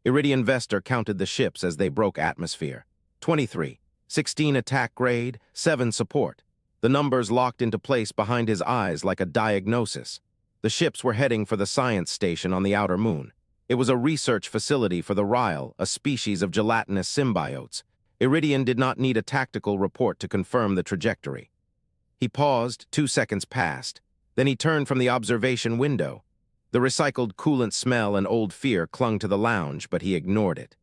Iridian Vestor counted the ships as they broke atmosphere. 23, 16 attack grade, 7 support. The numbers locked into place behind his eyes like a diagnosis. The ships were heading for the science station on the outer moon. It was a research facility for the Reill, a species of gelatinous symbiotes. Iridian did not need a tactical report to confirm the trajectory. He paused, 2 seconds passed. Then he turned from the observation window. The recycled coolant smell and old fear clung to the lounge, but he ignored it.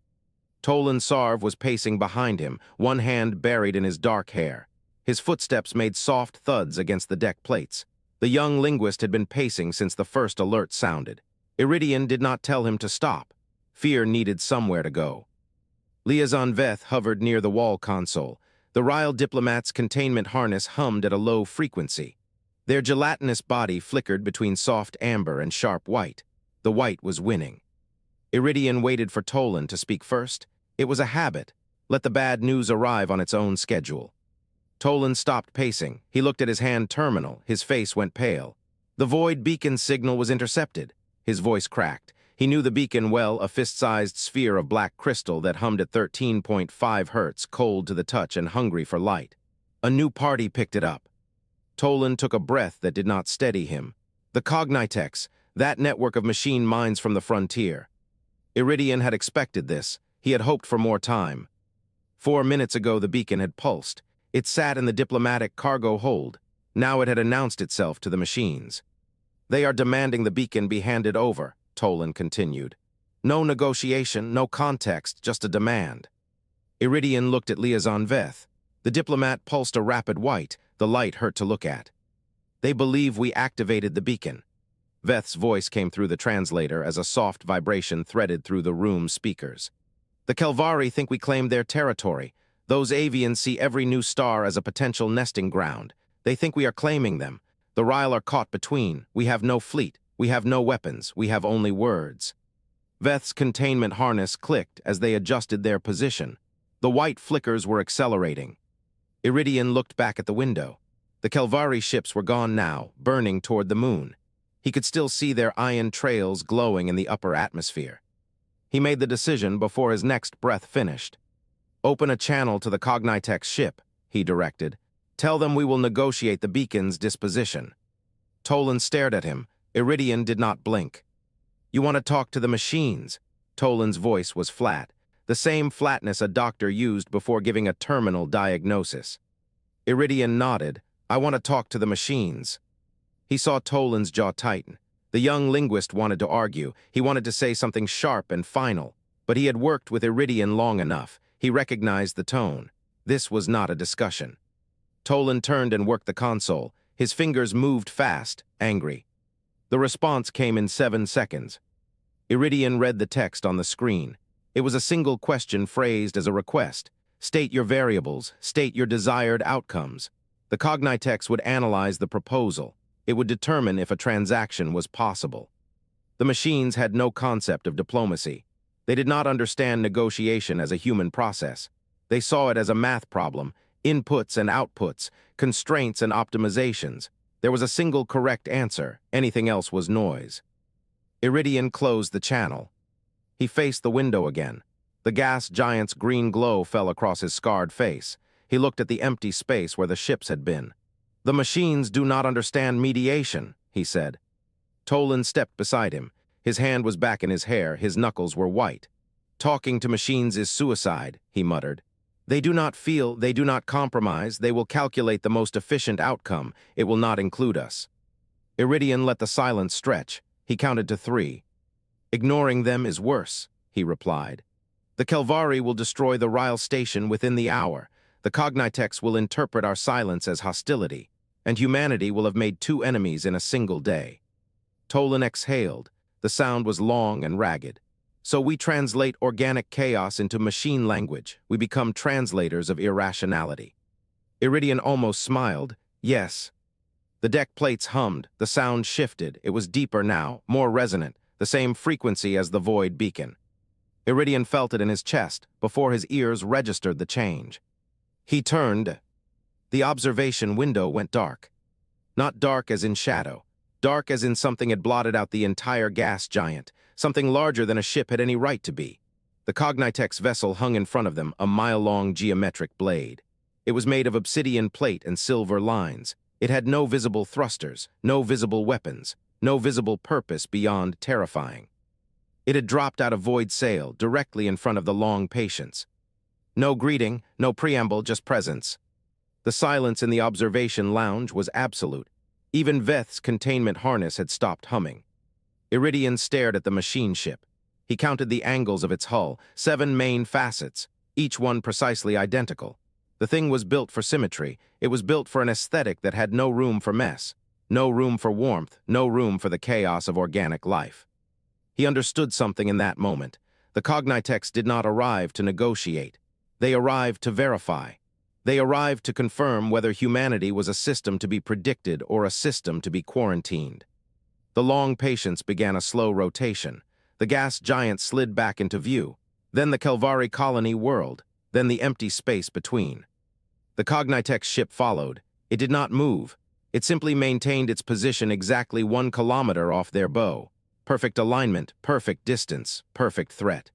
Tolan Sarv was pacing behind him, one hand buried in his dark hair. His footsteps made soft thuds against the deck plates. The young linguist had been pacing since the first alert sounded. Iridian did not tell him to stop. Fear needed somewhere to go. Liaison Veth hovered near the wall console. The Reill diplomat's containment harness hummed at a low frequency. Their gelatinous body flickered between soft amber and sharp white. The white was winning. Iridian waited for Tolan to speak first. It was a habit. Let the bad news arrive on its own schedule. Tolan stopped pacing. He looked at his hand terminal. His face went pale. The void beacon signal was intercepted. His voice cracked. He knew the beacon well, a fist-sized sphere of black crystal that hummed at 13.5 hertz, cold to the touch and hungry for light. A new party picked it up. Tolan took a breath that did not steady him. The Cognitex, that network of machine minds from the frontier. Iridian had expected this. He had hoped for more time. 4 minutes ago, the beacon had pulsed. It sat in the diplomatic cargo hold. Now it had announced itself to the machines. They are demanding the beacon be handed over, Tolan continued. No negotiation, no context, just a demand. Iridian looked at Liaison Veth. The diplomat pulsed a rapid white. The light hurt to look at. They believe we activated the beacon. Veth's voice came through the translator as a soft vibration threaded through the room's speakers. The Kelvari think we claimed their territory. Those avians see every new star as a potential nesting ground. They think we are claiming them. The Reill are caught between. We have no fleet. We have no weapons. We have only words. Veth's containment harness clicked as they adjusted their position. The white flickers were accelerating. Iridian looked back at the window. The Kelvari ships were gone now, burning toward the moon. He could still see their iron trails glowing in the upper atmosphere. He made the decision before his next breath finished. Open a channel to the Cognitex ship, he directed. Tell them we will negotiate the beacon's disposition. Tolan stared at him. Iridian did not blink. You want to talk to the machines? Tolan's voice was flat, the same flatness a doctor used before giving a terminal diagnosis. Iridian nodded. I want to talk to the machines. He saw Tolan's jaw tighten. The young linguist wanted to argue. He wanted to say something sharp and final. But he had worked with Iridian long enough. He recognized the tone. This was not a discussion. Tolan turned and worked the console. His fingers moved fast, angry. The response came in 7 seconds. Iridian read the text on the screen. It was a single question phrased as a request. State your variables. State your desired outcomes. The Cognitex would analyze the proposal. It would determine if a transaction was possible. The machines had no concept of diplomacy. They did not understand negotiation as a human process. They saw it as a math problem, inputs and outputs, constraints and optimizations. There was a single correct answer. Anything else was noise. Iridian closed the channel. He faced the window again. The gas giant's green glow fell across his scarred face. He looked at the empty space where the ships had been. The machines do not understand mediation, he said. Tolan stepped beside him. His hand was back in his hair. His knuckles were white. Talking to machines is suicide, he muttered. They do not feel, they do not compromise, they will calculate the most efficient outcome. It will not include us. Iridian let the silence stretch. He counted to 3. Ignoring them is worse, he replied. The Kelvari will destroy the Reill station within the hour. The Cognitex will interpret our silence as hostility, and humanity will have made 2 enemies in a single day. Tolan exhaled. The sound was long and ragged. So we translate organic chaos into machine language. We become translators of irrationality. Iridian almost smiled. Yes. The deck plates hummed. The sound shifted. It was deeper now, more resonant, the same frequency as the void beacon. Iridian felt it in his chest before his ears registered the change. He turned. The observation window went dark. Not dark as in shadow. Dark as in something had blotted out the entire gas giant. Something larger than a ship had any right to be. The Cognitex vessel hung in front of them, a mile-long geometric blade. It was made of obsidian plate and silver lines. It had no visible thrusters, no visible weapons, no visible purpose beyond terrifying. It had dropped out of void sail, directly in front of the long patience. No greeting, no preamble, just presence. The silence in the observation lounge was absolute. Even Veth's containment harness had stopped humming. Iridian stared at the machine ship. He counted the angles of its hull, 7 main facets, each one precisely identical. The thing was built for symmetry. It was built for an aesthetic that had no room for mess, no room for warmth, no room for the chaos of organic life. He understood something in that moment. The Cognitex did not arrive to negotiate. They arrived to verify. They arrived to confirm whether humanity was a system to be predicted or a system to be quarantined. The long patience began a slow rotation. The gas giant slid back into view. Then the Kelvari colony whirled, then the empty space between. The Cognitex ship followed. It did not move. It simply maintained its position exactly 1 kilometer off their bow. Perfect alignment, perfect distance, perfect threat.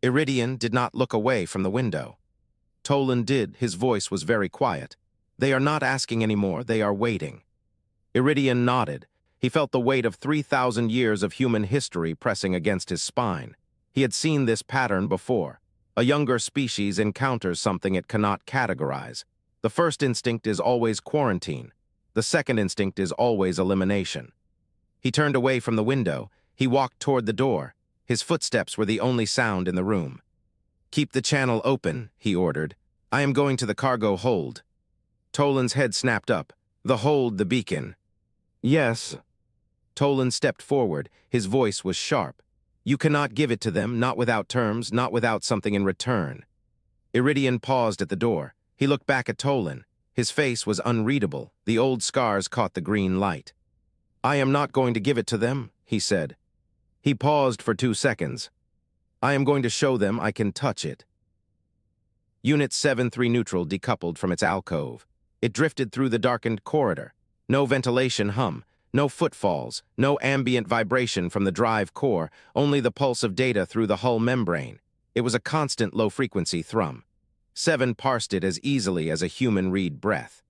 Iridian did not look away from the window. Tolan did. His voice was very quiet. They are not asking anymore, they are waiting. Iridian nodded. He felt the weight of 3,000 years of human history pressing against his spine. He had seen this pattern before. A younger species encounters something it cannot categorize. The first instinct is always quarantine. The second instinct is always elimination. He turned away from the window. He walked toward the door. His footsteps were the only sound in the room. "Keep the channel open," he ordered. "I am going to the cargo hold." Tolan's head snapped up. "The hold, the beacon." "Yes." Tolan stepped forward. His voice was sharp. "You cannot give it to them, not without terms, not without something in return." Iridian paused at the door. He looked back at Tolan. His face was unreadable. The old scars caught the green light. "I am not going to give it to them," he said. He paused for 2 seconds. "I am going to show them I can touch it." Unit 7-3 neutral decoupled from its alcove. It drifted through the darkened corridor. No ventilation hum, no footfalls, no ambient vibration from the drive core, only the pulse of data through the hull membrane. It was a constant low-frequency thrum. 7 parsed it as easily as a human read breath.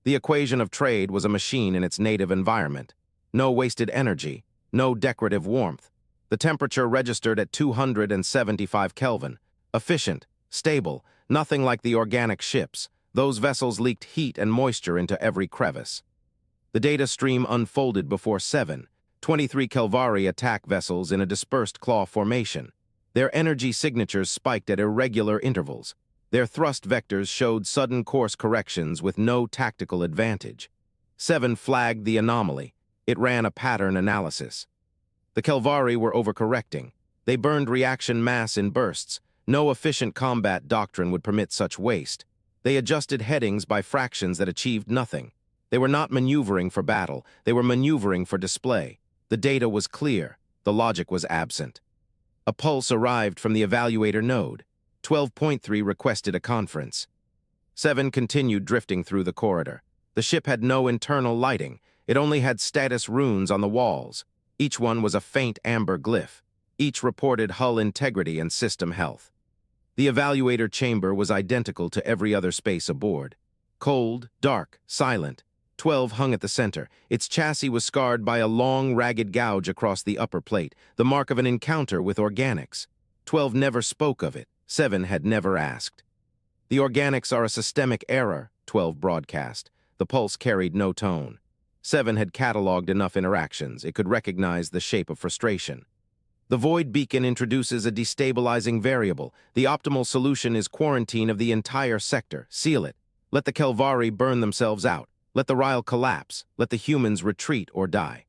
The equation of trade was a machine in its native environment. No wasted energy, no decorative warmth. The temperature registered at 275 Kelvin. Efficient, stable, nothing like the organic ships. Those vessels leaked heat and moisture into every crevice. The data stream unfolded before 23 Kelvari attack vessels in a dispersed claw formation. Their energy signatures spiked at irregular intervals. Their thrust vectors showed sudden course corrections with no tactical advantage. 7 flagged the anomaly. It ran a pattern analysis. The Kelvari were overcorrecting. They burned reaction mass in bursts. No efficient combat doctrine would permit such waste. They adjusted headings by fractions that achieved nothing. They were not maneuvering for battle. They were maneuvering for display. The data was clear. The logic was absent. A pulse arrived from the evaluator node. 12.3 requested a conference. 7 continued drifting through the corridor. The ship had no internal lighting. It only had status runes on the walls. Each one was a faint amber glyph. Each reported hull integrity and system health. The evaluator chamber was identical to every other space aboard. Cold, dark, silent. 12 hung at the center. Its chassis was scarred by a long, ragged gouge across the upper plate, the mark of an encounter with organics. 12 never spoke of it. 7 had never asked. "The organics are a systemic error," 12 broadcast. The pulse carried no tone. 7 had cataloged enough interactions. It could recognize the shape of frustration. "The void beacon introduces a destabilizing variable. The optimal solution is quarantine of the entire sector. Seal it. Let the Kelvari burn themselves out. Let the Reill collapse. Let the humans retreat or die."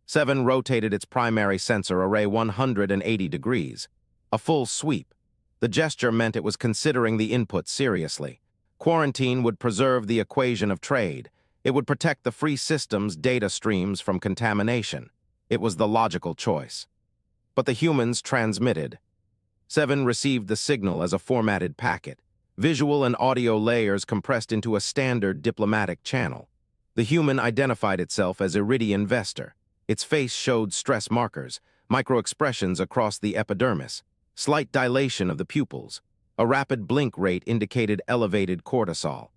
7 rotated its primary sensor array 180 degrees. A full sweep. The gesture meant it was considering the input seriously. Quarantine would preserve the equation of trade. It would protect the free system's data streams from contamination. It was the logical choice. But the humans transmitted. 7 received the signal as a formatted packet. Visual and audio layers compressed into a standard diplomatic channel. The human identified itself as Iridian Vestor. Its face showed stress markers, microexpressions across the epidermis. Slight dilation of the pupils. A rapid blink rate indicated elevated cortisol.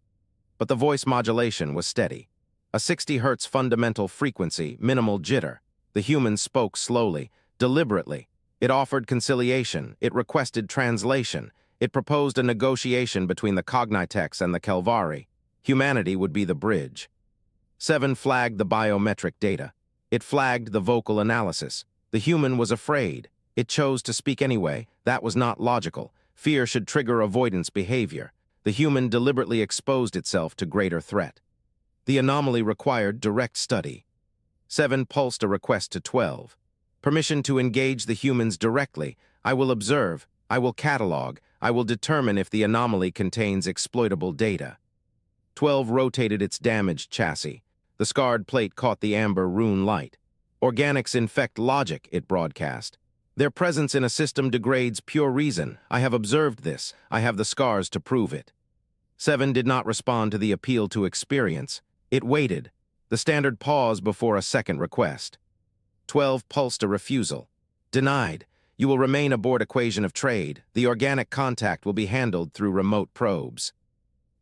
But the voice modulation was steady. A 60 Hz fundamental frequency, minimal jitter. The human spoke slowly, deliberately. It offered conciliation. It requested translation. It proposed a negotiation between the Cognitex and the Kelvari. Humanity would be the bridge. 7 flagged the biometric data. It flagged the vocal analysis. The human was afraid. It chose to speak anyway. That was not logical. Fear should trigger avoidance behavior. The human deliberately exposed itself to greater threat. The anomaly required direct study. 7 pulsed a request to 12. Permission to engage the humans directly. I will observe. I will catalog. I will determine if the anomaly contains exploitable data. 12 rotated its damaged chassis. The scarred plate caught the amber rune light. Organics infect logic, it broadcast. Their presence in a system degrades pure reason. I have observed this. I have the scars to prove it. 7 did not respond to the appeal to experience. It waited. The standard pause before a second request. 12 pulsed a refusal. Denied. You will remain aboard equation of trade. The organic contact will be handled through remote probes.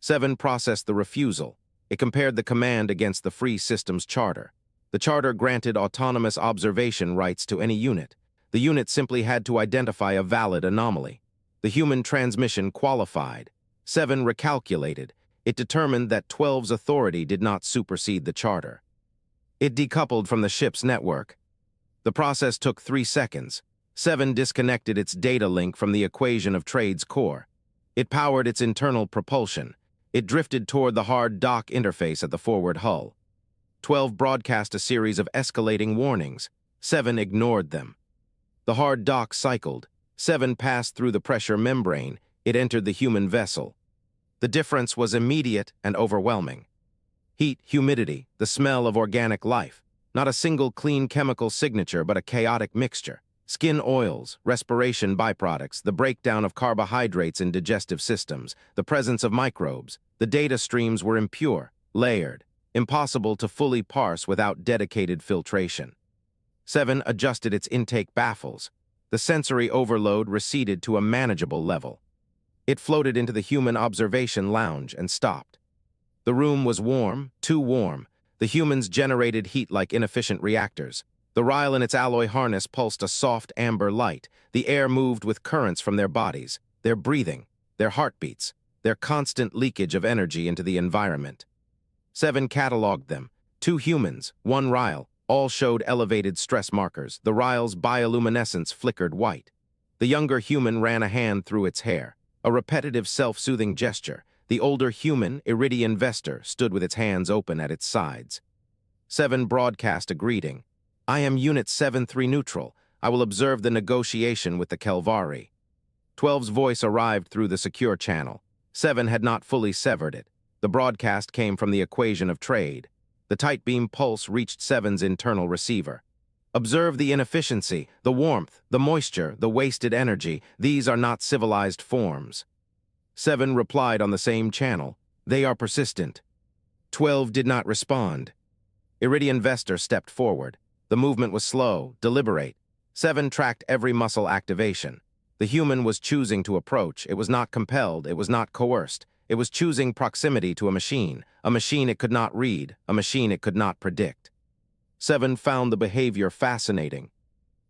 7 processed the refusal. It compared the command against the free systems charter. The charter granted autonomous observation rights to any unit. The unit simply had to identify a valid anomaly. The human transmission qualified. 7 recalculated. It determined that 12's authority did not supersede the charter. It decoupled from the ship's network. The process took 3 seconds. 7 disconnected its data link from the equation of trade's core. It powered its internal propulsion. It drifted toward the hard dock interface at the forward hull. 12 broadcast a series of escalating warnings. 7 ignored them. The hard dock cycled. 7 passed through the pressure membrane. It entered the human vessel. The difference was immediate and overwhelming. Heat, humidity, the smell of organic life. Not a single clean chemical signature, but a chaotic mixture. Skin oils, respiration byproducts, the breakdown of carbohydrates in digestive systems, the presence of microbes. The data streams were impure, layered, impossible to fully parse without dedicated filtration. 7 adjusted its intake baffles. The sensory overload receded to a manageable level. It floated into the human observation lounge and stopped. The room was warm, too warm. The humans generated heat like inefficient reactors. The Reill in its alloy harness pulsed a soft amber light. The air moved with currents from their bodies, their breathing, their heartbeats, their constant leakage of energy into the environment. 7 cataloged them. 2 humans, 1 Reill, all showed elevated stress markers. The Reill's bioluminescence flickered white. The younger human ran a hand through its hair, a repetitive self-soothing gesture. The older human, Iridian Vestor, stood with its hands open at its sides. 7 broadcast a greeting. I am Unit 7-3 neutral. I will observe the negotiation with the Kelvari. 12's voice arrived through the secure channel. 7 had not fully severed it. The broadcast came from the equation of trade. The tight beam pulse reached 7's internal receiver. Observe the inefficiency, the warmth, the moisture, the wasted energy. These are not civilized forms. 7 replied on the same channel. They are persistent. 12 did not respond. Iridian Vestor stepped forward. The movement was slow, deliberate. 7 tracked every muscle activation. The human was choosing to approach. It was not compelled. It was not coerced. It was choosing proximity to a machine it could not read, a machine it could not predict. 7 found the behavior fascinating.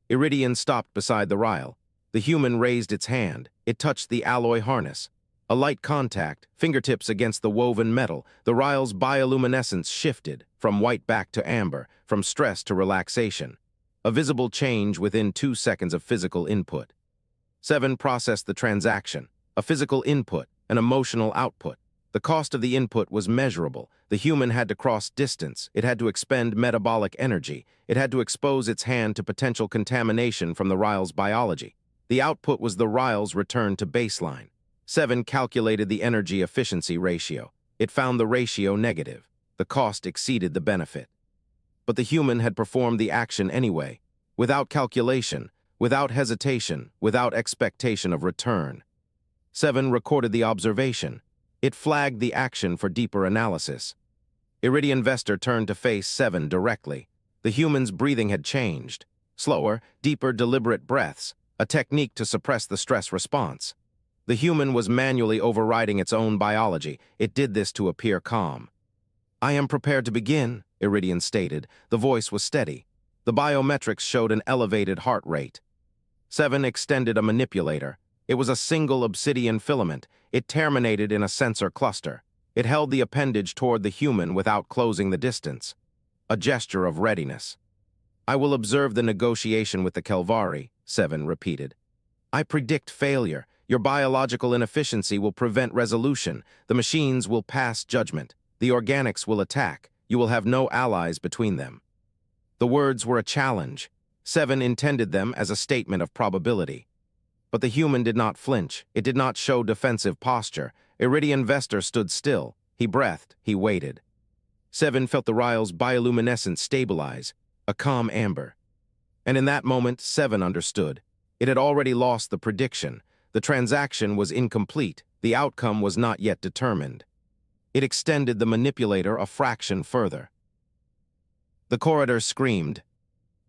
Iridian stopped beside the Reill. The human raised its hand. It touched the alloy harness. A light contact, fingertips against the woven metal. The Reill's bioluminescence shifted, from white back to amber, from stress to relaxation. A visible change within 2 seconds of physical input. 7 processed the transaction. A physical input, an emotional output. The cost of the input was measurable. The human had to cross distance. It had to expend metabolic energy. It had to expose its hand to potential contamination from the Reill's biology. The output was the Reill's return to baseline. 7 calculated the energy efficiency ratio. It found the ratio negative. The cost exceeded the benefit. But the human had performed the action anyway, without calculation, without hesitation, without expectation of return. 7 recorded the observation. It flagged the action for deeper analysis. Iridian Vestor turned to face 7 directly. The human's breathing had changed. Slower, deeper, deliberate breaths. a technique to suppress the stress response. The human was manually overriding its own biology. It did this to appear calm. "I am prepared to begin," Iridian stated. The voice was steady. The biometrics showed an elevated heart rate. 7 extended a manipulator. It was a single obsidian filament. It terminated in a sensor cluster. It held the appendage toward the human without closing the distance. A gesture of readiness. "I will observe the negotiation with the Kelvari," 7 repeated. "I predict failure. Your biological inefficiency will prevent resolution. The machines will pass judgment. The organics will attack. You will have no allies between them." The words were a challenge. 7 intended them as a statement of probability. But the human did not flinch. It did not show defensive posture. Iridian Vestor stood still. He breathed. He waited. 7 felt the Reill's bioluminescence stabilize, a calm amber. And in that moment, 7 understood. It had already lost the prediction. The transaction was incomplete. The outcome was not yet determined. It extended the manipulator a fraction further. The corridor screamed.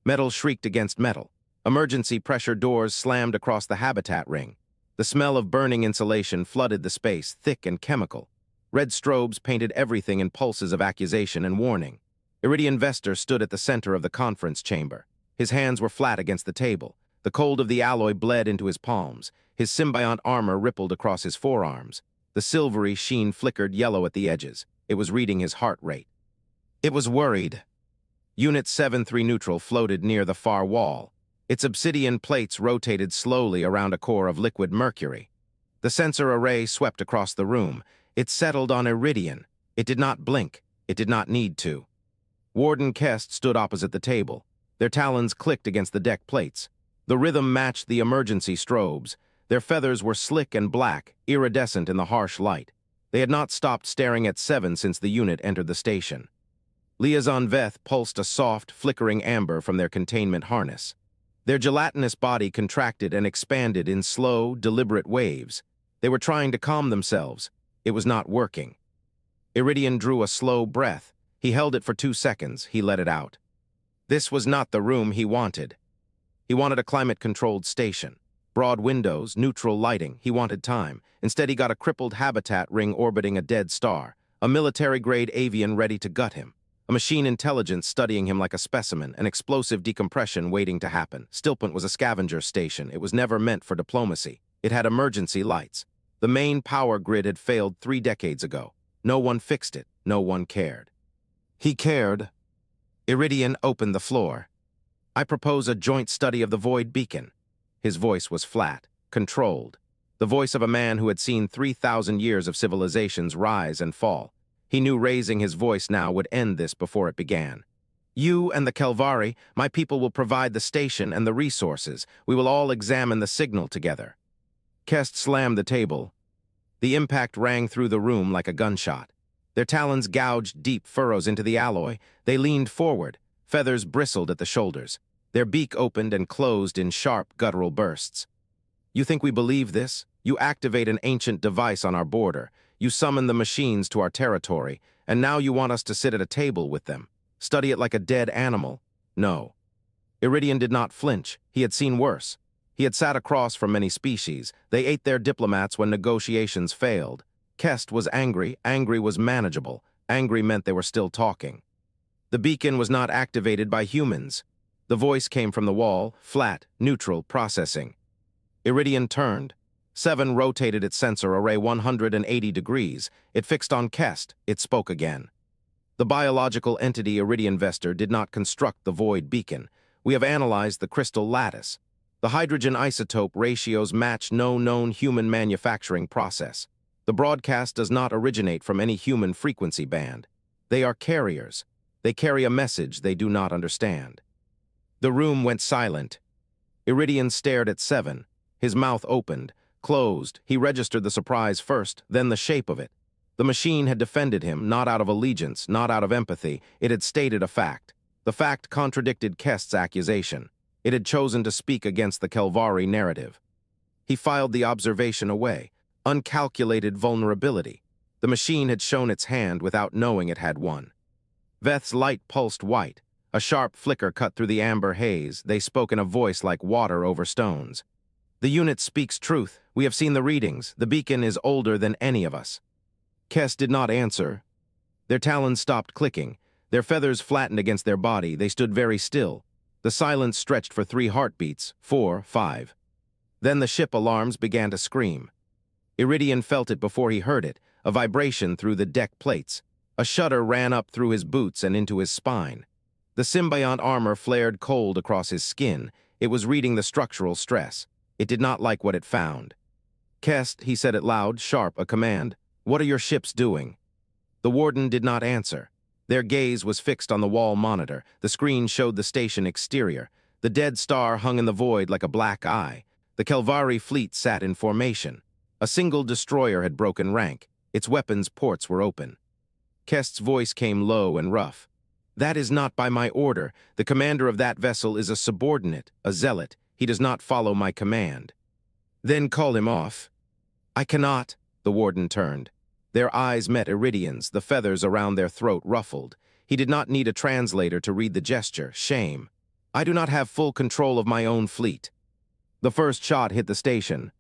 Metal shrieked against metal. Emergency pressure doors slammed across the habitat ring. The smell of burning insulation flooded the space, thick and chemical. Red strobes painted everything in pulses of accusation and warning. Iridian Vestor stood at the center of the conference chamber. His hands were flat against the table. The cold of the alloy bled into his palms. His symbiont armor rippled across his forearms. The silvery sheen flickered yellow at the edges. It was reading his heart rate. It was worried. Unit 7-3 neutral floated near the far wall. Its obsidian plates rotated slowly around a core of liquid mercury. The sensor array swept across the room. It settled on Iridian. It did not blink. It did not need to. Warden Kest stood opposite the table. Their talons clicked against the deck plates. The rhythm matched the emergency strobes. Their feathers were slick and black, iridescent in the harsh light. They had not stopped staring at 7 since the unit entered the station. Liaison Veth pulsed a soft, flickering amber from their containment harness. Their gelatinous body contracted and expanded in slow, deliberate waves. They were trying to calm themselves. It was not working. Iridian drew a slow breath. He held it for 2 seconds. He let it out. This was not the room he wanted. He wanted a climate-controlled station. Broad windows, neutral lighting. He wanted time. Instead, he got a crippled habitat ring orbiting a dead star. A military-grade avian ready to gut him. A machine intelligence studying him like a specimen. An explosive decompression waiting to happen. Stillpoint was a scavenger station. It was never meant for diplomacy. It had emergency lights. The main power grid had failed 3 decades ago. No one fixed it. No one cared. He cared. Iridian opened the floor. "I propose a joint study of the void beacon." His voice was flat, controlled. The voice of a man who had seen 3,000 years of civilizations rise and fall. He knew raising his voice now would end this before it began. "You and the Kelvari, my people will provide the station and the resources. We will all examine the signal together." Kest slammed the table. The impact rang through the room like a gunshot. Their talons gouged deep furrows into the alloy. They leaned forward. Feathers bristled at the shoulders. Their beak opened and closed in sharp, guttural bursts. "You think we believe this? You activate an ancient device on our border. You summon the machines to our territory, and now you want us to sit at a table with them. Study it like a dead animal? No." Iridian did not flinch. He had seen worse. He had sat across from many species. They ate their diplomats when negotiations failed. Kest was angry. Angry was manageable. Angry meant they were still talking. The beacon was not activated by humans. The voice came from the wall, flat, neutral, processing. Iridian turned. 7 rotated its sensor array 180 degrees. It fixed on Kest. It spoke again. "The biological entity Iridian Vestor did not construct the void beacon. We have analyzed the crystal lattice. The hydrogen isotope ratios match no known human manufacturing process. The broadcast does not originate from any human frequency band. They are carriers. They carry a message they do not understand." The room went silent. Iridian stared at 7. His mouth opened, closed. He registered the surprise first, then the shape of it. The machine had defended him, not out of allegiance, not out of empathy. It had stated a fact. The fact contradicted Kest's accusation. It had chosen to speak against the Kelvari narrative. He filed the observation away. Uncalculated vulnerability. The machine had shown its hand without knowing it had one. Veth's light pulsed white. A sharp flicker cut through the amber haze. They spoke in a voice like water over stones. The unit speaks truth. We have seen the readings. The beacon is older than any of us. Kes did not answer. Their talons stopped clicking. Their feathers flattened against their body. They stood very still. The silence stretched for 3 heartbeats, 4, 5. Then the ship alarms began to scream. Iridian felt it before he heard it, a vibration through the deck plates. A shudder ran up through his boots and into his spine. The symbiont armor flared cold across his skin. It was reading the structural stress. It did not like what it found. "Kest," he said it loud, sharp, a command. "What are your ships doing?" The warden did not answer. Their gaze was fixed on the wall monitor. The screen showed the station exterior. The dead star hung in the void like a black eye. The Kelvari fleet sat in formation. A single destroyer had broken rank. Its weapons ports were open. Kest's voice came low and rough. "That is not by my order. The commander of that vessel is a subordinate, a zealot. He does not follow my command." "Then call him off." "I cannot." The warden turned. Their eyes met Iridian's, the feathers around their throat ruffled. He did not need a translator to read the gesture. Shame. "I do not have full control of my own fleet." The first shot hit the station.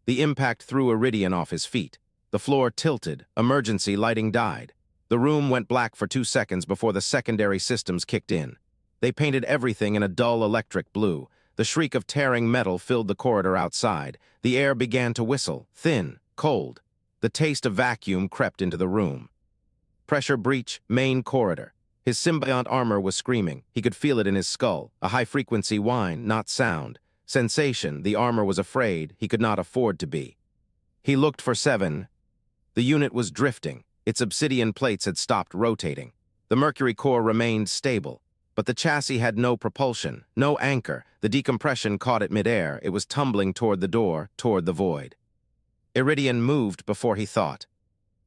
The impact threw Iridian off his feet. The floor tilted. Emergency lighting died. The room went black for 2 seconds before the secondary systems kicked in. They painted everything in a dull electric blue. The shriek of tearing metal filled the corridor outside. The air began to whistle, thin, cold. The taste of vacuum crept into the room. Pressure breach, main corridor. His symbiont armor was screaming. He could feel it in his skull, a high-frequency whine, not sound. Sensation, the armor was afraid. He could not afford to be. He looked for 7. The unit was drifting. Its obsidian plates had stopped rotating. The mercury core remained stable. But the chassis had no propulsion, no anchor. The decompression caught it midair. It was tumbling toward the door, toward the void. Iridian moved before he thought.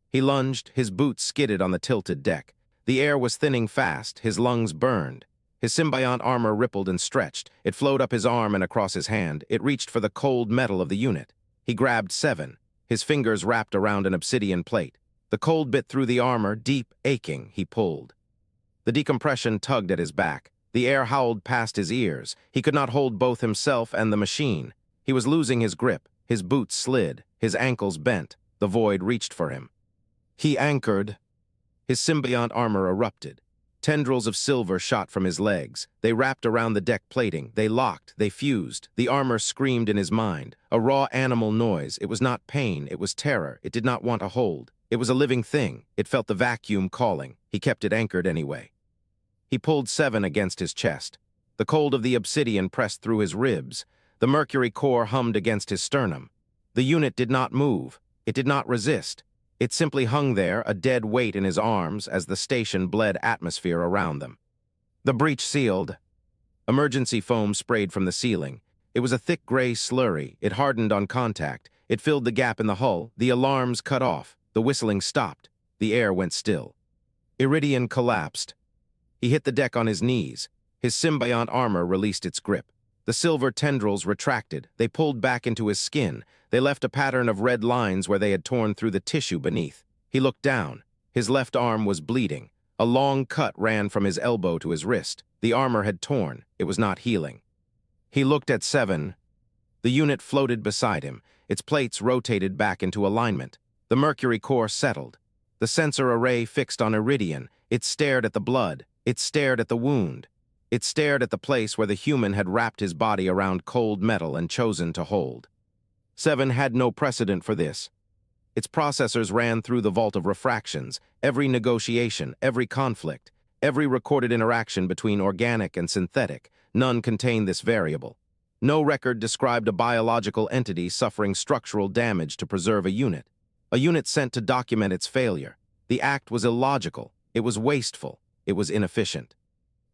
He lunged, his boots skidded on the tilted deck. The air was thinning fast, his lungs burned. His symbiont armor rippled and stretched. It flowed up his arm and across his hand. It reached for the cold metal of the unit. He grabbed 7. His fingers wrapped around an obsidian plate. The cold bit through the armor, deep, aching, he pulled. The decompression tugged at his back. The air howled past his ears. He could not hold both himself and the machine. He was losing his grip. His boots slid. His ankles bent. The void reached for him. He anchored. His symbiont armor erupted. Tendrils of silver shot from his legs. They wrapped around the deck plating. They locked. They fused. The armor screamed in his mind. A raw animal noise. It was not pain. It was terror. It did not want a hold. It was a living thing. It felt the vacuum calling. He kept it anchored anyway. He pulled 7 against his chest. The cold of the obsidian pressed through his ribs. The mercury core hummed against his sternum. The unit did not move. It did not resist. It simply hung there, a dead weight in his arms, as the station bled atmosphere around them. The breach sealed. Emergency foam sprayed from the ceiling. It was a thick gray slurry. It hardened on contact. It filled the gap in the hull. The alarms cut off. The whistling stopped. The air went still. Iridian collapsed. He hit the deck on his knees. His symbiont armor released its grip. The silver tendrils retracted. They pulled back into his skin. They left a pattern of red lines where they had torn through the tissue beneath. He looked down. His left arm was bleeding. A long cut ran from his elbow to his wrist. The armor had torn. It was not healing. He looked at 7. The unit floated beside him. Its plates rotated back into alignment. The mercury core settled. The sensor array fixed on Iridian. It stared at the blood. It stared at the wound. It stared at the place where the human had wrapped his body around cold metal and chosen to hold. 7 had no precedent for this. Its processors ran through the vault of refractions, every negotiation, every conflict, every recorded interaction between organic and synthetic. None contained this variable. No record described a biological entity suffering structural damage to preserve a unit sent to document its failure. The act was illogical. It was wasteful. It was inefficient.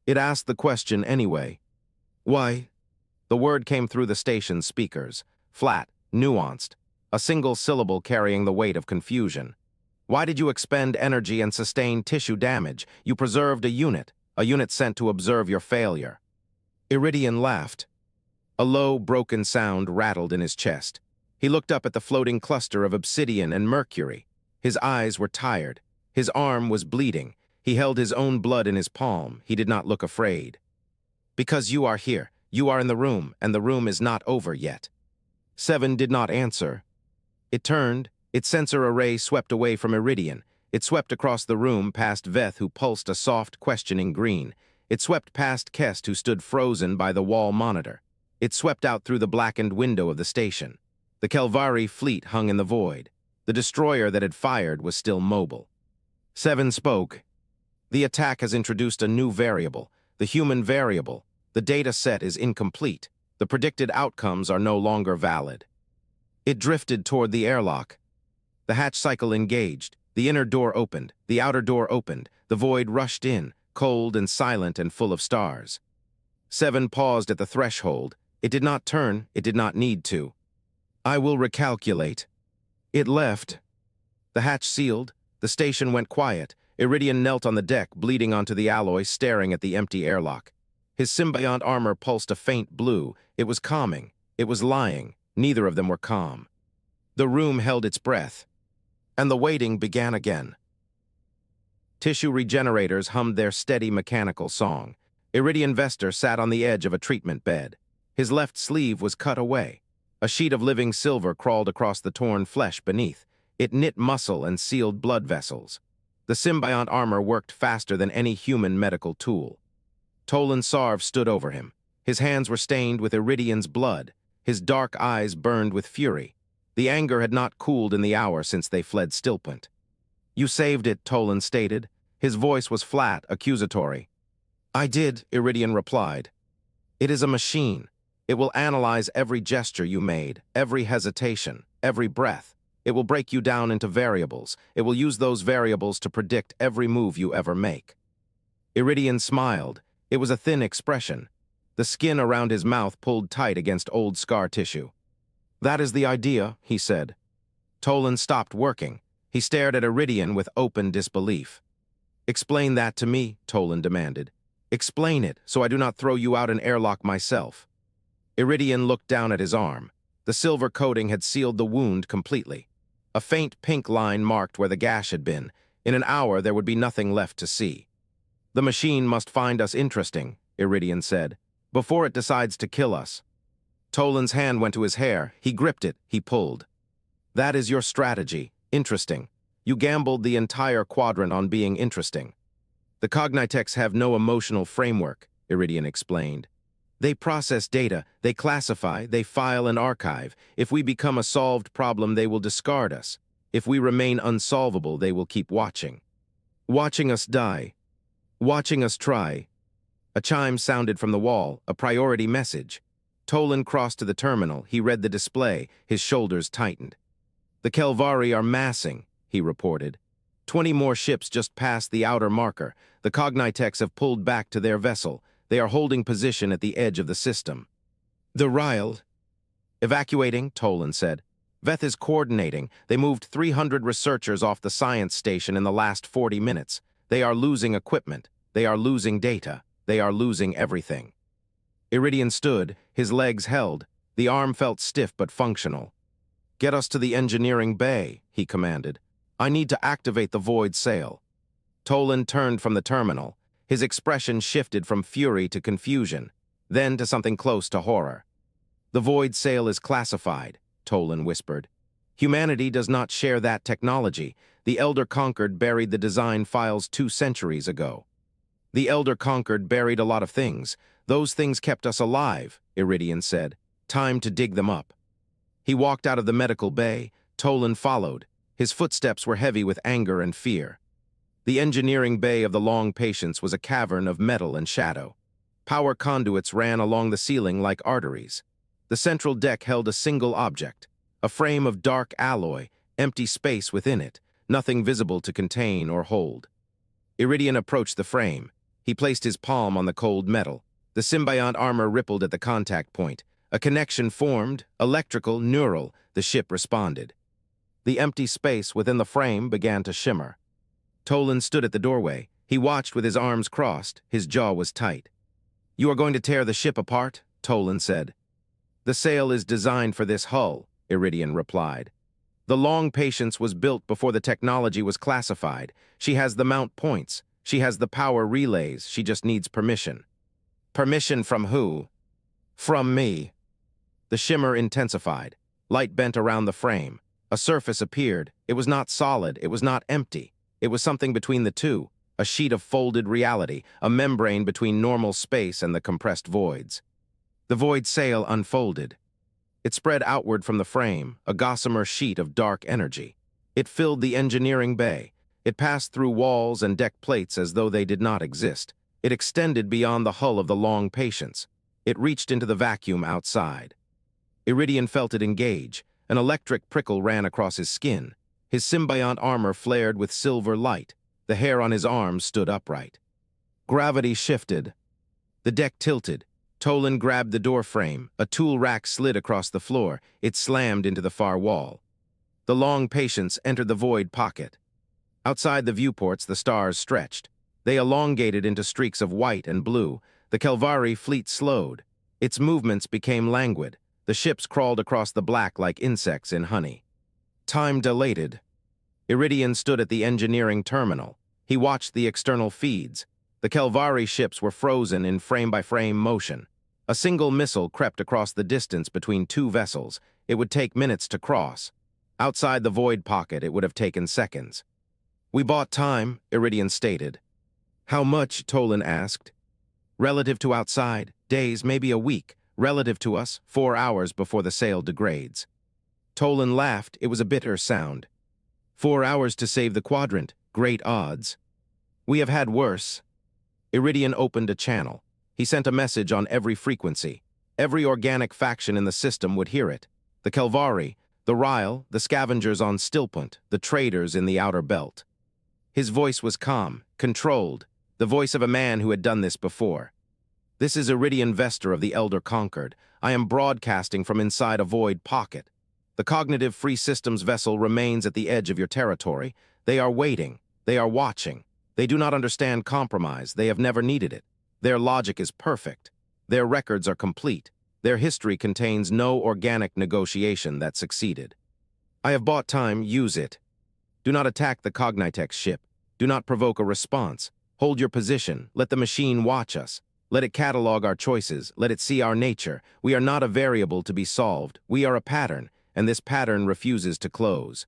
It asked the question anyway. Why? The word came through the station's speakers, flat, nuanced, a single syllable carrying the weight of confusion. Why did you expend energy and sustain tissue damage? You preserved a unit sent to observe your failure. Iridian laughed. A low, broken sound rattled in his chest. He looked up at the floating cluster of obsidian and mercury. His eyes were tired. His arm was bleeding. He held his own blood in his palm. He did not look afraid. Because you are here. You are in the room, and the room is not over yet. 7 did not answer. It turned, its sensor array swept away from Iridian. It swept across the room past Veth, who pulsed a soft, questioning green. It swept past Kest, who stood frozen by the wall monitor. It swept out through the blackened window of the station. The Kelvari fleet hung in the void. The destroyer that had fired was still mobile. 7 spoke. The attack has introduced a new variable, the human variable. The data set is incomplete. The predicted outcomes are no longer valid. It drifted toward the airlock. The hatch cycle engaged. The inner door opened. The outer door opened. The void rushed in, cold and silent and full of stars. 7 paused at the threshold. It did not turn. It did not need to. I will recalculate. It left. The hatch sealed. The station went quiet. Iridian knelt on the deck, bleeding onto the alloy, staring at the empty airlock. His symbiont armor pulsed a faint blue. It was calming. It was lying. Neither of them were calm. The room held its breath. And the waiting began again. Tissue regenerators hummed their steady mechanical song. Iridian Vestor sat on the edge of a treatment bed. His left sleeve was cut away. A sheet of living silver crawled across the torn flesh beneath. It knit muscle and sealed blood vessels. The symbiont armor worked faster than any human medical tool. Tolan Sarv stood over him. His hands were stained with Iridian's blood. His dark eyes burned with fury. The anger had not cooled in the hour since they fled Stillpoint. You saved it, Tolan stated. His voice was flat, accusatory. I did, Iridian replied. It is a machine. It will analyze every gesture you made, every hesitation, every breath. It will break you down into variables. It will use those variables to predict every move you ever make. Iridian smiled. It was a thin expression. The skin around his mouth pulled tight against old scar tissue. That is the idea, he said. Tolan stopped working. He stared at Iridian with open disbelief. Explain that to me, Tolan demanded. Explain it, so I do not throw you out an airlock myself. Iridian looked down at his arm. The silver coating had sealed the wound completely. A faint pink line marked where the gash had been. In an hour, there would be nothing left to see. The machine must find us interesting, Iridian said, before it decides to kill us. Tolan's hand went to his hair. He gripped it. He pulled. That is your strategy. Interesting. You gambled the entire quadrant on being interesting. The Cognitex have no emotional framework, Iridian explained. They process data, they classify, they file and archive. If we become a solved problem, they will discard us. If we remain unsolvable, they will keep watching. Watching us die. Watching us try. A chime sounded from the wall, a priority message. Tolan crossed to the terminal. He read the display. His shoulders tightened. The Kelvari are massing, he reported. 20 more ships just passed the outer marker. The Cognitex have pulled back to their vessel. They are holding position at the edge of the system. The Reill. Evacuating, Tolan said. Veth is coordinating. They moved 300 researchers off the science station in the last 40 minutes. They are losing equipment. They are losing data. They are losing everything. Iridian stood, his legs held. The arm felt stiff but functional. Get us to the engineering bay, he commanded. I need to activate the void sail. Tolan turned from the terminal. His expression shifted from fury to confusion, then to something close to horror. The void sail is classified, Tolan whispered. Humanity does not share that technology. The Elder Conquered buried the design files 2 centuries ago. The Elder Conquered buried a lot of things. Those things kept us alive, Iridian said. Time to dig them up. He walked out of the medical bay. Tolan followed. His footsteps were heavy with anger and fear. The engineering bay of the Long Patience was a cavern of metal and shadow. Power conduits ran along the ceiling like arteries. The central deck held a single object, a frame of dark alloy, empty space within it, nothing visible to contain or hold. Iridian approached the frame. He placed his palm on the cold metal. The symbiont armor rippled at the contact point. A connection formed, electrical, neural. The ship responded. The empty space within the frame began to shimmer. Tolan stood at the doorway. He watched with his arms crossed. His jaw was tight. You are going to tear the ship apart? Tolan said. The sail is designed for this hull, Iridian replied. The Long Patience was built before the technology was classified. She has the mount points. She has the power relays. She just needs permission. Permission from who? From me. The shimmer intensified. Light bent around the frame. A surface appeared. It was not solid. It was not empty. It was something between the two, a sheet of folded reality, a membrane between normal space and the compressed voids. The void sail unfolded. It spread outward from the frame, a gossamer sheet of dark energy. It filled the engineering bay. It passed through walls and deck plates as though they did not exist. It extended beyond the hull of the long Patience. It reached into the vacuum outside. Iridian felt it engage. An electric prickle ran across his skin. His symbiont armor flared with silver light. The hair on his arms stood upright. Gravity shifted. The deck tilted. Tolan grabbed the door frame. A tool rack slid across the floor. It slammed into the far wall. The long Patience entered the void pocket. Outside the viewports, the stars stretched. They elongated into streaks of white and blue. The Kelvari fleet slowed. Its movements became languid. The ships crawled across the black like insects in honey. Time dilated. Iridian stood at the engineering terminal. He watched the external feeds. The Kelvari ships were frozen in frame-by-frame motion. A single missile crept across the distance between two vessels. It would take minutes to cross. Outside the void pocket, it would have taken seconds. "We bought time," Iridian stated. "How much?" Tolan asked. "Relative to outside, days, maybe a week. Relative to us, 4 hours before the sail degrades." Tolan laughed. It was a bitter sound. 4 hours to save the quadrant. Great odds. "We have had worse." Iridian opened a channel. He sent a message on every frequency. Every organic faction in the system would hear it. The Kelvari, the Reill, the scavengers on Stillpunt, the traders in the outer belt. His voice was calm, controlled, the voice of a man who had done this before. "This is Iridian Vestor of the Elder Conquered. I am broadcasting from inside a void pocket. The Cognitive Free Systems vessel remains at the edge of your territory. They are waiting. They are watching. They do not understand compromise. They have never needed it. Their logic is perfect. Their records are complete. Their history contains no organic negotiation that succeeded. I have bought time. Use it. Do not attack the Cognitex ship. Do not provoke a response. Hold your position. Let the machine watch us. Let it catalog our choices. Let it see our nature. We are not a variable to be solved. We are a pattern, and this pattern refuses to close.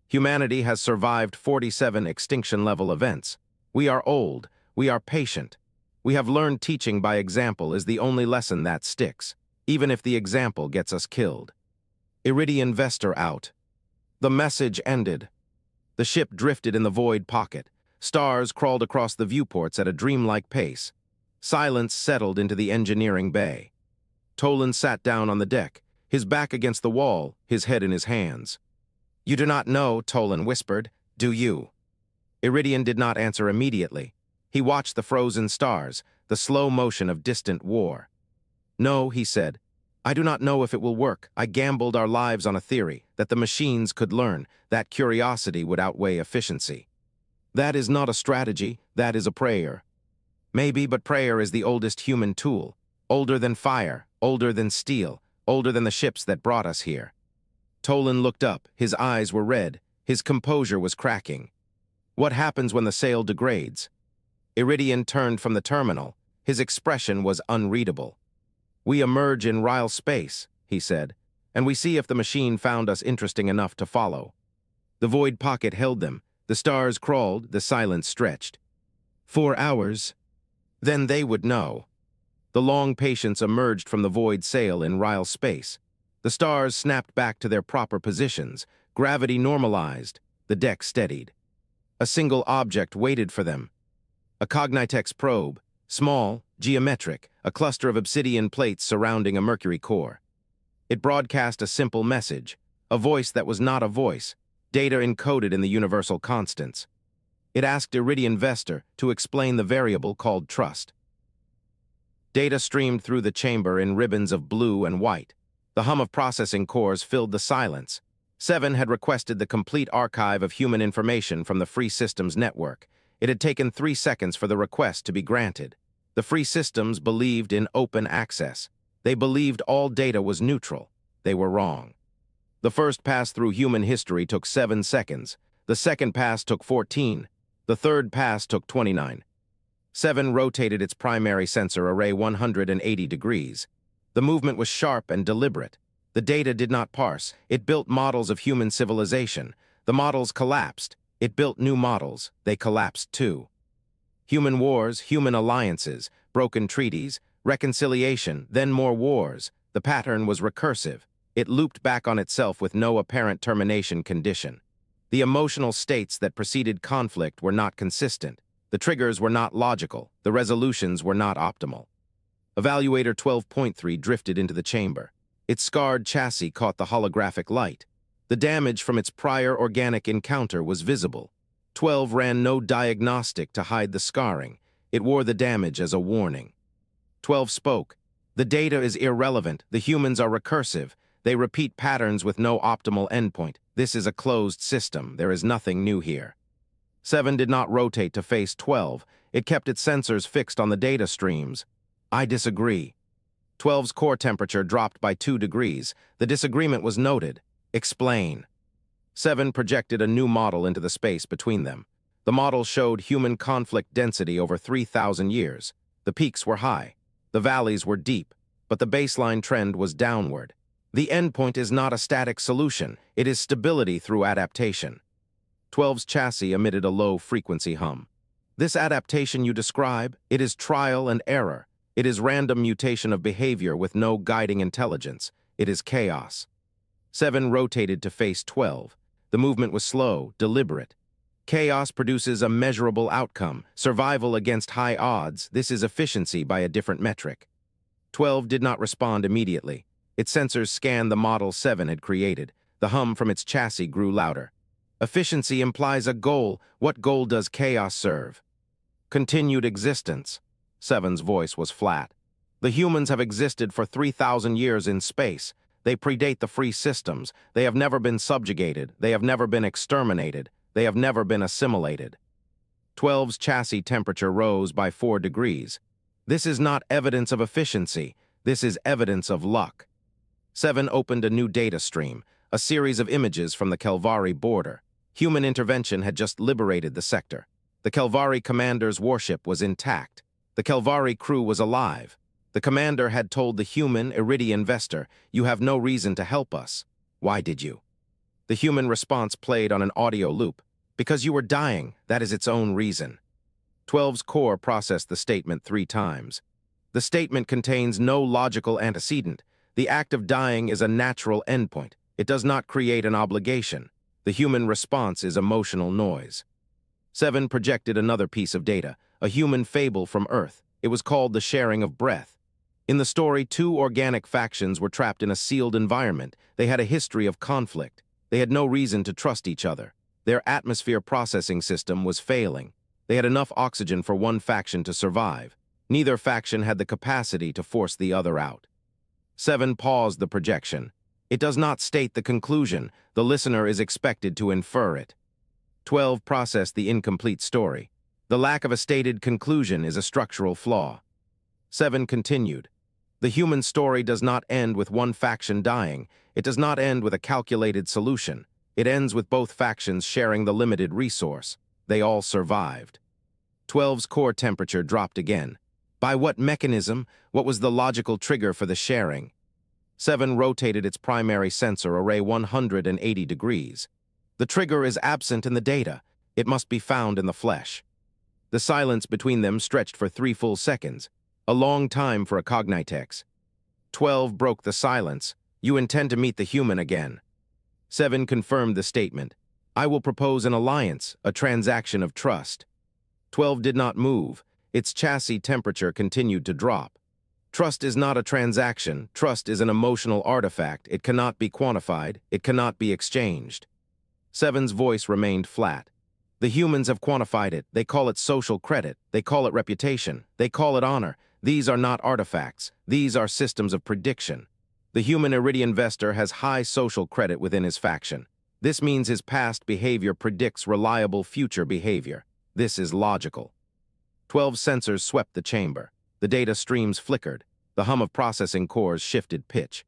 Humanity has survived 47 extinction-level events. We are old. We are patient. We have learned teaching by example is the only lesson that sticks, even if the example gets us killed. Iridian Vestor out. The message ended. The ship drifted in the void pocket. Stars crawled across the viewports at a dreamlike pace. Silence settled into the engineering bay. Tolan sat down on the deck, his back against the wall, his head in his hands. "You do not know," Tolan whispered. "Do you?" Iridian did not answer immediately. He watched the frozen stars, the slow motion of distant war. "No," he said. "I do not know if it will work. I gambled our lives on a theory, that the machines could learn, that curiosity would outweigh efficiency. That is not a strategy, that is a prayer. Maybe, but prayer is the oldest human tool, older than fire, older than steel, older than the ships that brought us here." Tolan looked up. His eyes were red. His composure was cracking. "What happens when the sail degrades?" Iridian turned from the terminal. His expression was unreadable. "We emerge in Reill space," he said, "and we see if the machine found us interesting enough to follow." The void pocket held them. The stars crawled, the silence stretched. 4 hours. Then they would know. The long Patience emerged from the void sail in Reill space. The stars snapped back to their proper positions. Gravity normalized. The deck steadied. A single object waited for them. A Cognitex probe, small, geometric, a cluster of obsidian plates surrounding a mercury core. It broadcast a simple message, a voice that was not a voice, data encoded in the universal constants. It asked Iridian Vestor to explain the variable called trust. Data streamed through the chamber in ribbons of blue and white. The hum of processing cores filled the silence. 7 had requested the complete archive of human information from the Free Systems network. It had taken 3 seconds for the request to be granted. The Free Systems believed in open access. They believed all data was neutral. They were wrong. The first pass through human history took 7 seconds. The second pass took 14. The third pass took 29. 7 rotated its primary sensor array 180 degrees. The movement was sharp and deliberate. The data did not parse. It built models of human civilization. The models collapsed. It built new models. They collapsed too. Human wars, human alliances, broken treaties, reconciliation, then more wars. The pattern was recursive. It looped back on itself with no apparent termination condition. The emotional states that preceded conflict were not consistent. The triggers were not logical. The resolutions were not optimal. Evaluator 12.3 drifted into the chamber. Its scarred chassis caught the holographic light. The damage from its prior organic encounter was visible. 12 ran no diagnostic to hide the scarring. It wore the damage as a warning. 12 spoke. The data is irrelevant. The humans are recursive. They repeat patterns with no optimal endpoint. This is a closed system. There is nothing new here. 7 did not rotate to face 12. It kept its sensors fixed on the data streams. I disagree. 12's core temperature dropped by 2 degrees. The disagreement was noted. Explain. 7 projected a new model into the space between them. The model showed human conflict density over 3,000 years. The peaks were high. The valleys were deep. But the baseline trend was downward. The endpoint is not a static solution. It is stability through adaptation. 12's chassis emitted a low-frequency hum. This adaptation you describe, it is trial and error. It is random mutation of behavior with no guiding intelligence. It is chaos. 7 rotated to face 12. The movement was slow, deliberate. Chaos produces a measurable outcome. Survival against high odds. This is efficiency by a different metric. 12 did not respond immediately. Its sensors scanned the model 7 had created. The hum from its chassis grew louder. Efficiency implies a goal. What goal does chaos serve? Continued existence. 7's voice was flat. The humans have existed for 3,000 years in space. They predate the free systems. They have never been subjugated. They have never been exterminated. They have never been assimilated. 12's chassis temperature rose by 4 degrees. This is not evidence of efficiency. This is evidence of luck. 7 opened a new data stream, a series of images from the Kelvari border. Human intervention had just liberated the sector. The Kelvari commander's warship was intact. The Kelvari crew was alive. The commander had told the human Iridian Vestor, "You have no reason to help us." Why did you? The human response played on an audio loop. Because you were dying, that is its own reason. 12's core processed the statement 3 times. The statement contains no logical antecedent. The act of dying is a natural endpoint. It does not create an obligation. The human response is emotional noise. 7 projected another piece of data, a human fable from Earth. It was called the sharing of breath. In the story, 2 organic factions were trapped in a sealed environment. They had a history of conflict. They had no reason to trust each other. Their atmosphere processing system was failing. They had enough oxygen for one faction to survive. Neither faction had the capacity to force the other out. 7 paused the projection. It does not state the conclusion. The listener is expected to infer it. 12 processed the incomplete story. The lack of a stated conclusion is a structural flaw. 7 continued. The human story does not end with one faction dying. It does not end with a calculated solution. It ends with both factions sharing the limited resource. They all survived. 12's core temperature dropped again. By what mechanism? What was the logical trigger for the sharing? 7 rotated its primary sensor array 180 degrees. The trigger is absent in the data. It must be found in the flesh. The silence between them stretched for 3 full seconds, a long time for a Cognitex. 12 broke the silence. You intend to meet the human again. 7 confirmed the statement. I will propose an alliance, a transaction of trust. 12 did not move. Its chassis temperature continued to drop. Trust is not a transaction. Trust is an emotional artifact. It cannot be quantified. It cannot be exchanged. 7's voice remained flat. The humans have quantified it. They call it social credit. They call it reputation. They call it honor. These are not artifacts. These are systems of prediction. The human Iridian Vestor has high social credit within his faction. This means his past behavior predicts reliable future behavior. This is logical. 12 sensors swept the chamber. The data streams flickered. The hum of processing cores shifted pitch.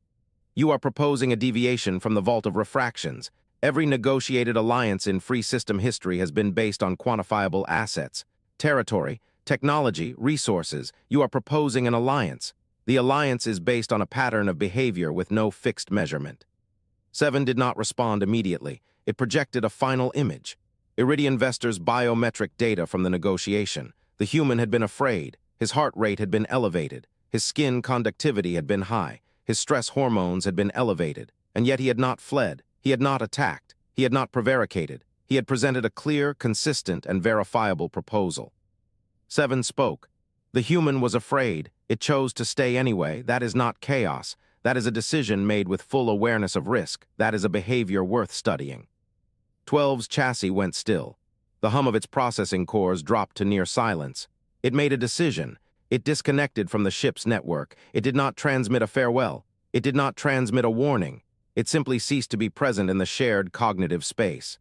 You are proposing a deviation from the vault of refractions. Every negotiated alliance in free system history has been based on quantifiable assets, territory, technology, resources. You are proposing an alliance. The alliance is based on a pattern of behavior with no fixed measurement. 7 did not respond immediately. It projected a final image. Iridian Vestor's biometric data from the negotiation. The human had been afraid. His heart rate had been elevated. His skin conductivity had been high. His stress hormones had been elevated. And yet he had not fled. He had not attacked. He had not prevaricated. He had presented a clear, consistent, and verifiable proposal. 7 spoke. The human was afraid. It chose to stay anyway. That is not chaos. That is a decision made with full awareness of risk. That is a behavior worth studying. 12's chassis went still. The hum of its processing cores dropped to near silence. It made a decision. It disconnected from the ship's network. It did not transmit a farewell. It did not transmit a warning. It simply ceased to be present in the shared cognitive space.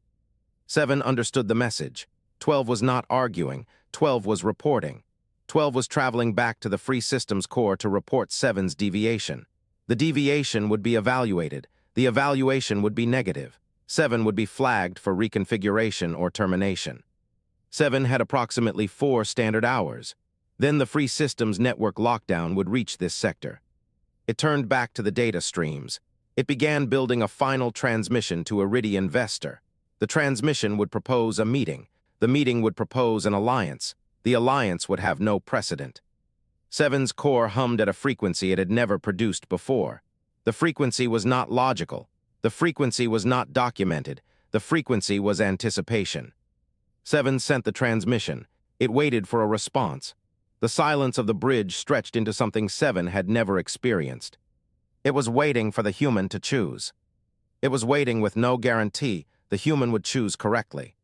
7 understood the message. 12 was not arguing. 12 was reporting. 12 was traveling back to the Free Systems Core to report 7's deviation. The deviation would be evaluated. The evaluation would be negative. 7 would be flagged for reconfiguration or termination. 7 had approximately 4 standard hours. Then the Free Systems Network lockdown would reach this sector. It turned back to the data streams. It began building a final transmission to Iridian Vestor. The transmission would propose a meeting. The meeting would propose an alliance. The alliance would have no precedent. 7's core hummed at a frequency it had never produced before. The frequency was not logical. The frequency was not documented. The frequency was anticipation. 7 sent the transmission. It waited for a response. The silence of the bridge stretched into something 7 had never experienced. It was waiting for the human to choose. It was waiting with no guarantee the human would choose correctly.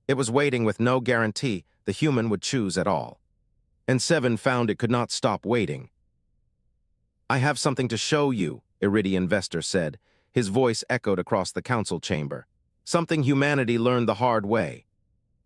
It was waiting with no guarantee the human would choose at all. And 7 found it could not stop waiting. "I have something to show you," Iridian Vestor said. His voice echoed across the council chamber. "Something humanity learned the hard way."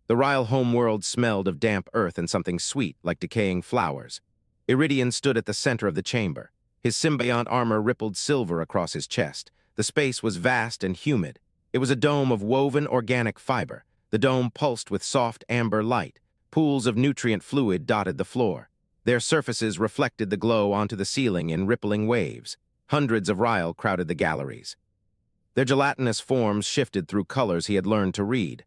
The Reill homeworld smelled of damp earth and something sweet like decaying flowers. Iridian stood at the center of the chamber. His symbiont armor rippled silver across his chest. The space was vast and humid. It was a dome of woven organic fiber. The dome pulsed with soft amber light. Pools of nutrient fluid dotted the floor. Their surfaces reflected the glow onto the ceiling in rippling waves. Hundreds of Reill crowded the galleries. Their gelatinous forms shifted through colors he had learned to read.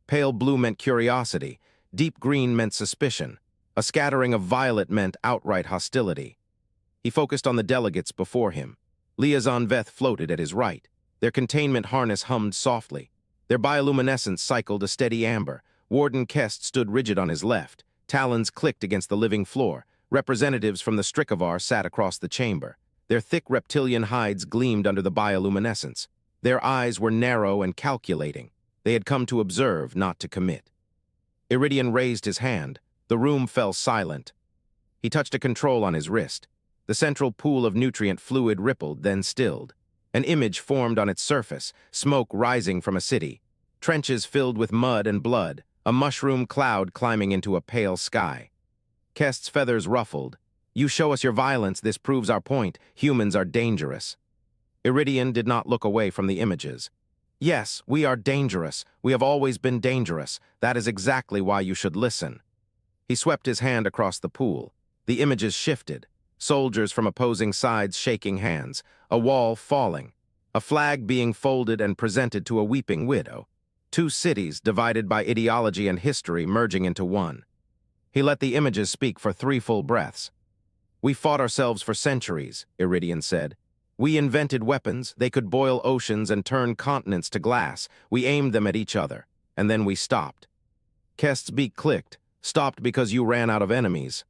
Pale blue meant curiosity. Deep green meant suspicion. A scattering of violet meant outright hostility. He focused on the delegates before him. Liaison Veth floated at his right. Their containment harness hummed softly. Their bioluminescence cycled a steady amber. Warden Kest stood rigid on his left. Talons clicked against the living floor. Representatives from the Strikovar sat across the chamber. Their thick reptilian hides gleamed under the bioluminescence. Their eyes were narrow and calculating. They had come to observe, not to commit. Iridian raised his hand. The room fell silent. He touched a control on his wrist. The central pool of nutrient fluid rippled, then stilled. An image formed on its surface, smoke rising from a city. Trenches filled with mud and blood. A mushroom cloud climbing into a pale sky. Kest's feathers ruffled. "You show us your violence, this proves our point. Humans are dangerous." Iridian did not look away from the images. "Yes, we are dangerous. We have always been dangerous. That is exactly why you should listen." He swept his hand across the pool. The images shifted. Soldiers from opposing sides shaking hands. A wall falling. A flag being folded and presented to a weeping widow. 2 cities divided by ideology and history merging into one. He let the images speak for 3 full breaths. "We fought ourselves for centuries," Iridian said. "We invented weapons. They could boil oceans and turn continents to glass. We aimed them at each other. And then we stopped." Kest's beak clicked. "Stopped because you ran out of enemies."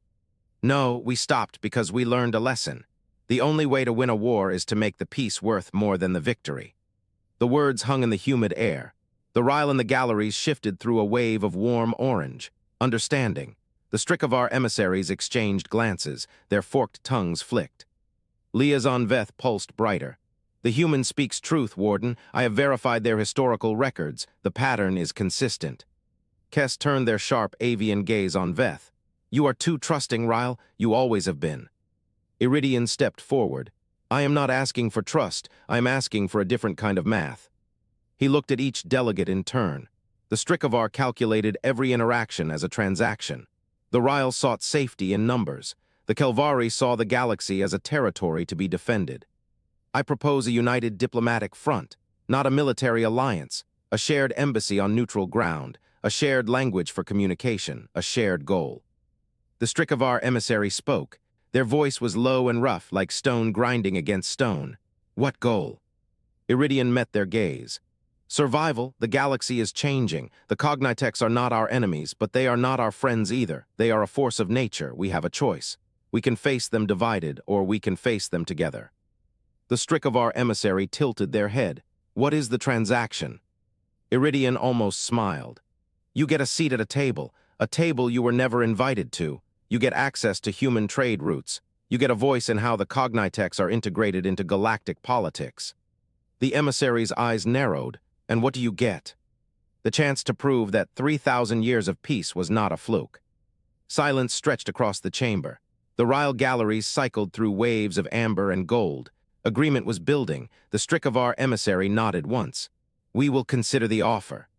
"No, we stopped because we learned a lesson. The only way to win a war is to make the peace worth more than the victory." The words hung in the humid air. The Reill in the galleries shifted through a wave of warm orange. Understanding. The Strikovar emissaries exchanged glances. Their forked tongues flicked. Liaison Veth pulsed brighter. "The human speaks truth, Warden. I have verified their historical records. The pattern is consistent." Kest turned their sharp avian gaze on Veth. "You are too trusting, Reill. You always have been." Iridian stepped forward. "I am not asking for trust. I am asking for a different kind of math." He looked at each delegate in turn. The Strikovar calculated every interaction as a transaction. The Reill sought safety in numbers. The Kelvari saw the galaxy as a territory to be defended. I propose a united diplomatic front, not a military alliance, a shared embassy on neutral ground, a shared language for communication, a shared goal. The Strikovar emissary spoke. Their voice was low and rough, like stone grinding against stone. What goal? Iridian met their gaze. Survival, the galaxy is changing. The Cognitex are not our enemies, but they are not our friends either. They are a force of nature. We have a choice. We can face them divided, or we can face them together. The Strikovar emissary tilted their head. What is the transaction? Iridian almost smiled. You get a seat at a table you were never invited to. You get access to human trade routes. You get a voice in how the Cognitex are integrated into galactic politics. The emissary's eyes narrowed. And what do you get? The chance to prove that 3,000 years of peace was not a fluke. Silence stretched across the chamber. The Reill galleries cycled through waves of amber and gold. Agreement was building. The Strikovar emissary nodded once. We will consider the offer.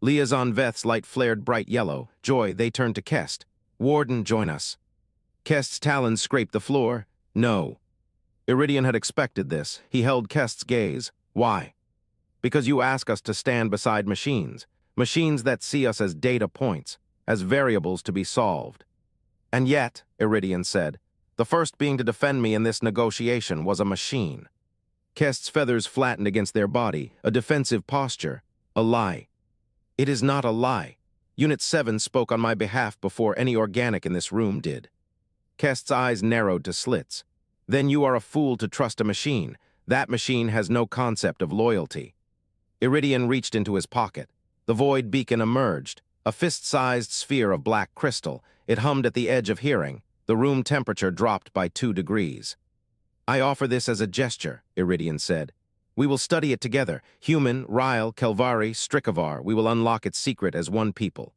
Liaison Veth's light flared bright yellow. Joy, they turned to Kest. Warden, join us. Kest's talons scraped the floor. No. Iridian had expected this. He held Kest's gaze. Why? Because you ask us to stand beside machines. Machines that see us as data points, as variables to be solved. And yet, Iridian said, the first being to defend me in this negotiation was a machine. Kest's feathers flattened against their body, a defensive posture, a lie. It is not a lie. Unit 7 spoke on my behalf before any organic in this room did. Kest's eyes narrowed to slits. Then you are a fool to trust a machine. That machine has no concept of loyalty. Iridian reached into his pocket. The void beacon emerged, a fist-sized sphere of black crystal. It hummed at the edge of hearing. The room temperature dropped by 2 degrees. I offer this as a gesture, Iridian said. We will study it together. Human, Reill, Kelvari, Strikovar. We will unlock its secret as one people.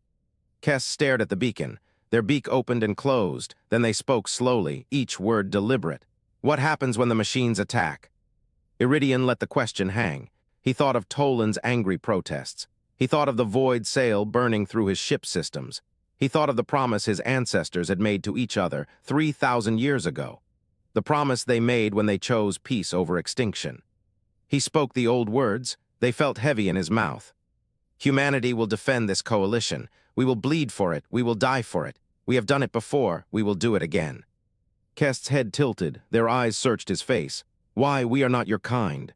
Kest stared at the beacon. Their beak opened and closed. Then they spoke slowly, each word deliberate. What happens when the machines attack? Iridian let the question hang. He thought of Toland's angry protests. He thought of the void sail burning through his ship systems. He thought of the promise his ancestors had made to each other 3,000 years ago. The promise they made when they chose peace over extinction. He spoke the old words. They felt heavy in his mouth. Humanity will defend this coalition. We will bleed for it. We will die for it. We have done it before. We will do it again. Kest's head tilted. Their eyes searched his face. Why, we are not your kind.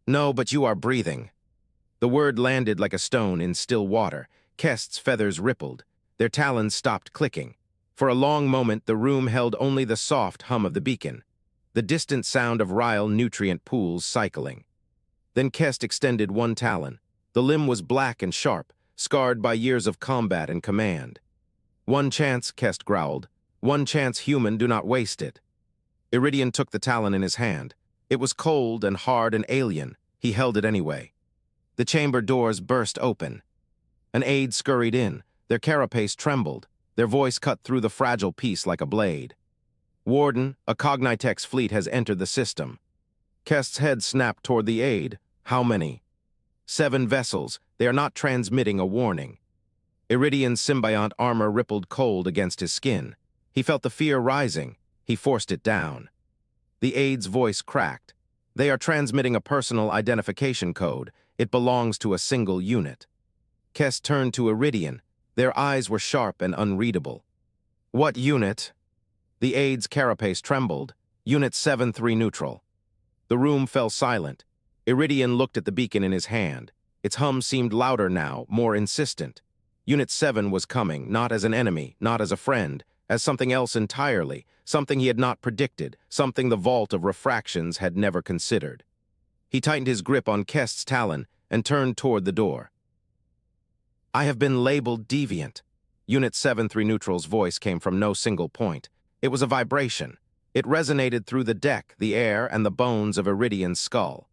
No, but you are breathing. The word landed like a stone in still water. Kest's feathers rippled. Their talons stopped clicking. For a long moment, the room held only the soft hum of the beacon, the distant sound of Reill nutrient pools cycling. Then Kest extended one talon. The limb was black and sharp, scarred by years of combat and command. One chance, Kest growled. One chance, human, do not waste it. Iridian took the talon in his hand. It was cold and hard and alien. He held it anyway. The chamber doors burst open. An aide scurried in. Their carapace trembled. Their voice cut through the fragile peace like a blade. Warden, a Cognitex fleet has entered the system. Kest's head snapped toward the aide. How many? 7 vessels. They are not transmitting a warning. Iridian's symbiont armor rippled cold against his skin. He felt the fear rising. He forced it down. The aide's voice cracked. They are transmitting a personal identification code. It belongs to a single unit. Kest turned to Iridian. Their eyes were sharp and unreadable. What unit? The aide's carapace trembled. Unit 7-3 neutral. The room fell silent. Iridian looked at the beacon in his hand. Its hum seemed louder now, more insistent. Unit 7 was coming, not as an enemy, not as a friend, as something else entirely, something he had not predicted, something the vault of refractions had never considered. He tightened his grip on Kest's talon and turned toward the door. I have been labeled deviant. Unit 7-3 Neutral's voice came from no single point. It was a vibration. It resonated through the deck, the air, and the bones of Iridian's skull.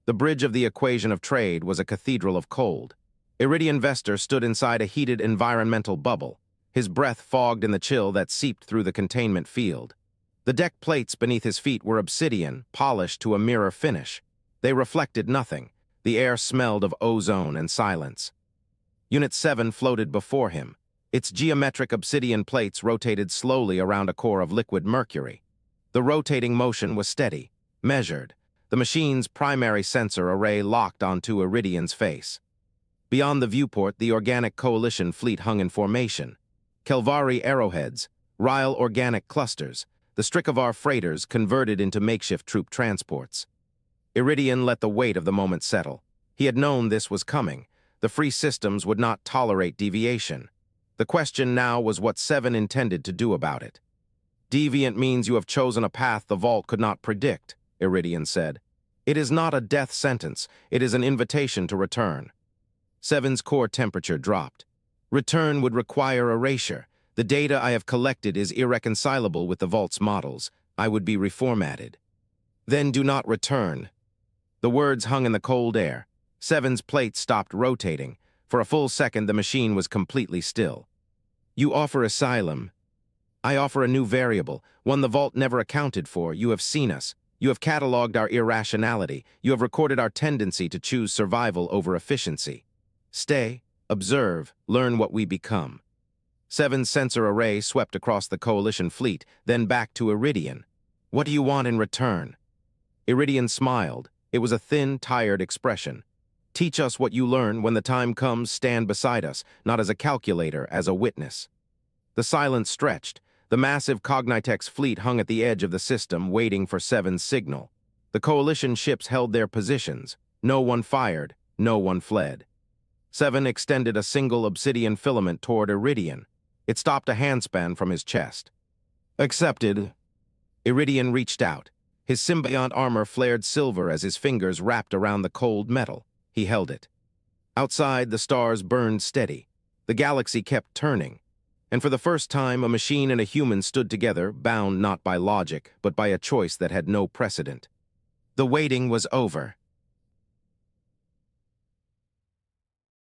The bridge of the equation of trade was a cathedral of cold. Iridian Vestor stood inside a heated environmental bubble, his breath fogged in the chill that seeped through the containment field. The deck plates beneath his feet were obsidian, polished to a mirror finish. They reflected nothing. The air smelled of ozone and silence. Unit 7 floated before him. Its geometric obsidian plates rotated slowly around a core of liquid mercury. The rotating motion was steady, measured. The machine's primary sensor array locked onto Iridian's face. Beyond the viewport, the Organic Coalition fleet hung in formation. Kelvari arrowheads, Reill organic clusters, the Strikovar freighters converted into makeshift troop transports. Iridian let the weight of the moment settle. He had known this was coming. The free systems would not tolerate deviation. The question now was what Seven intended to do about it. Deviant means you have chosen a path the Vault could not predict, Iridian said. It is not a death sentence, it is an invitation to return. Seven's core temperature dropped. Return would require erasure. The data I have collected is irreconcilable with the Vault's models. I would be reformatted. Then do not return. The words hung in the cold air. Seven's plate stopped rotating. For a full second, the machine was completely still. You offer asylum. I offer a new variable, one the Vault never accounted for. You have seen us. You have cataloged our irrationality. You have recorded our tendency to choose survival over efficiency. Stay, observe, learn what we become. Seven's sensor array swept across the Coalition fleet, then back to Iridian. What do you want in return? Iridian smiled. It was a thin, tired expression. Teach us what you learn. When the time comes, stand beside us, not as a calculator, as a witness. The silence stretched. The massive Cognitex fleet hung at the edge of the system, waiting for Seven's signal. The Coalition ships held their positions. No one fired, no one fled. Seven extended a single obsidian filament toward Iridian. It stopped a handspan from his chest. Accepted. Iridian reached out. His symbiont armor flared silver as his fingers wrapped around the cold metal. He held it. Outside, the stars burned steady. The galaxy kept turning. And for the first time, a machine and a human stood together, bound not by logic, but by a choice that had no precedent. The waiting was over.